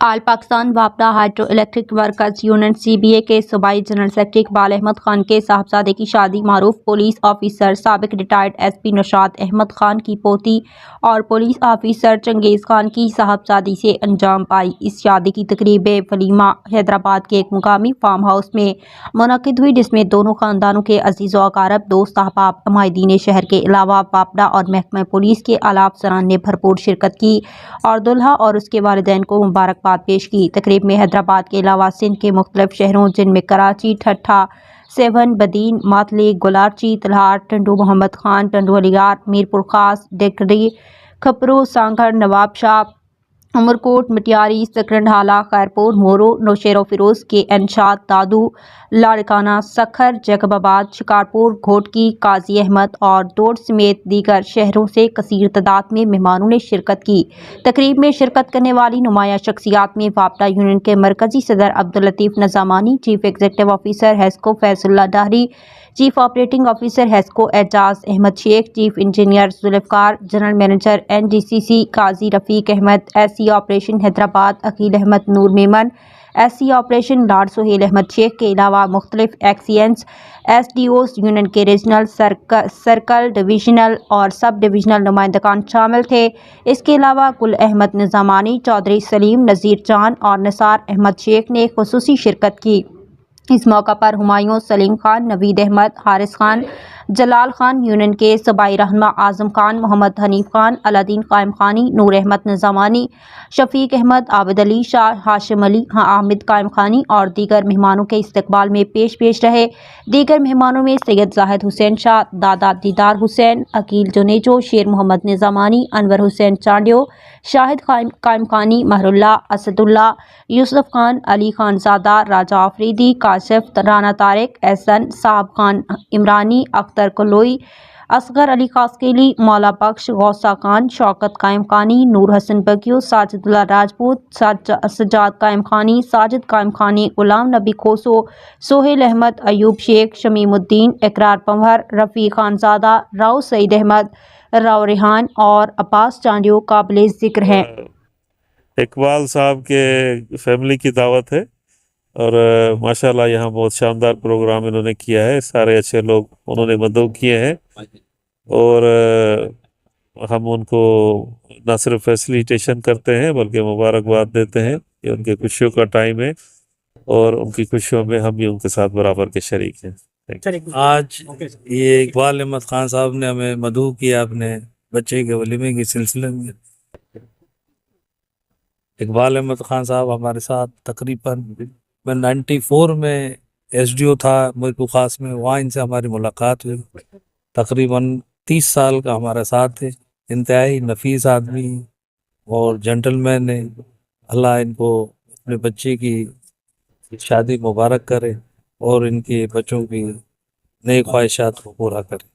آل پاکستان وابڈا hydro electric workers union CBA کے صوبائی جنرل سیکرٹری اقبال احمد خان کے صاحبزادے کی شادی معروف پولیس آفیسر سابق ریٹائرڈ SP نوشاد احمد خان کی پوتی اور پولیس آفیسر چنگیز خان کی صاحبزادی سے انجام پائی۔ اس شادی کی تقریب ولیمہ حیدرآباد کے ایک مقامی فارم ہاؤس میں منعقد ہوئی، جس میں دونوں خاندانوں کے عزیز و اقارب، دوست احباب، عمائدین شہر کے علاوہ وابڈا اور محکمہ پولیس کے اعلیٰ افسران نے بھرپور شرکت کی اور دلہا اور اس کے والدین کو مبارکباد پیش کی۔ تقریب میں حیدرآباد کے علاوہ سندھ کے مختلف شہروں جن میں کراچی، ٹھٹھہ، سیون، بدین، ماتلی، گلارچی، تلہاٹ، ٹنڈو محمد خان، ٹنڈو علیگڑھ، میرپور خاص، ڈگری، کھپرو، سانگھڑ، نواب شاہ، عمرکوٹ، مٹیاری، سکرنڈ حالہ، خیرپور، مورو، نوشیرو فیروز کے انشاد، دادو، لاڑکانہ، سکھر، جیکب آباد، شکارپور، گھوٹکی، قاضی احمد اور دوڑ سمیت دیگر شہروں سے کثیر تعداد میں مہمانوں نے شرکت کی۔ تقریب میں شرکت کرنے والی نمایاں شخصیات میں وابڈا یونین کے مرکزی صدر Abdul Latif Nizamani, chief executive officer HESCO Faizullah Dahri, chief operating officer HESCO Ejaz Ahmad Shaikh, chief engineer Zulfiqar, general manager NGCC Qazi Rafiq Ahmad, SC operation Hyderabad Aqeel Ahmad Noor Memon, SC operation لاڈ سہیل احمد شیخ کے علاوہ مختلف ایکسیئنس SDOs یونین کے ریجنل، سرکل، ڈویژنل اور سب ڈویژنل نمائندگان شامل تھے۔ اس کے علاوہ گل احمد نظامانی، چودھری سلیم، نذیر جان اور نثار احمد شیخ نے خصوصی شرکت کی۔ اس موقع پر ہمایوں، سلیم خان، نوید احمد، حارث خان، جلال خان، یونین کے صوبائی رہنما اعظم خان، محمد حنیف خان، الدین قائم خانی، نور احمد نظامانی، شفیق احمد، عابد علی شاہ، ہاشم علی، حامد قائم خانی اور دیگر مہمانوں کے استقبال میں پیش رہے۔ دیگر مہمانوں میں سید زاہد حسین شاہ، دادا دیدار حسین، عقیل جنیجو، شیر محمد نظامانی، انور حسین چانڈیو، شاہد قائم خانی، مہر اللہ، اسد اللہ، یوسف خان، علی خان زادہ، راجہ آفریدی، کاشف، رانا طارق، احسن، صاحب خان عمرانی، اختر کلوئی، اصغر علی قاسقیلی، مولا بخش، غوثہ خان، شوکت قائم خانی، نور حسن بگیو، ساجد اللہ راجپوت، سجاد قائم خانی، ساجد قائم خانی، غلام نبی کھوسو، سہیل احمد، ایوب شیخ، شمیم الدین، اقرار پنور، رفیع خان زادہ، راؤ سعید احمد، راؤ ریحان اور عباس چانڈیو قابل ذکر ہیں۔ اقبال صاحب کے فیملی کی دعوت ہے اور ماشاءاللہ یہاں بہت شاندار پروگرام انہوں نے کیا ہے، سارے اچھے لوگ انہوں نے مدعو کیے ہیں اور ہم ان کو نہ صرف فیسیلیٹیشن کرتے ہیں بلکہ مبارکباد دیتے ہیں کہ ان کے خوشیوں کا ٹائم ہے اور ان کی خوشیوں میں ہم بھی ان کے ساتھ برابر کے شریک ہیں۔ آج یہ اقبال احمد خان صاحب نے ہمیں مدعو کیا اپنے بچے کے ولیمے کے سلسلے میں۔ اقبال احمد خان صاحب ہمارے ساتھ تقریباً میں 94 میں SDO تھا میرپور خاص میں، وہاں ان سے ہماری ملاقات ہوئی۔ تقریباً 30 سال کا ہمارے ساتھ تھے، انتہائی نفیس آدمی اور جنٹل مین ہے۔ اللہ ان کو اپنے بچے کی شادی مبارک کرے اور ان کے بچوں کی نیک خواہشات کو پورا کرے۔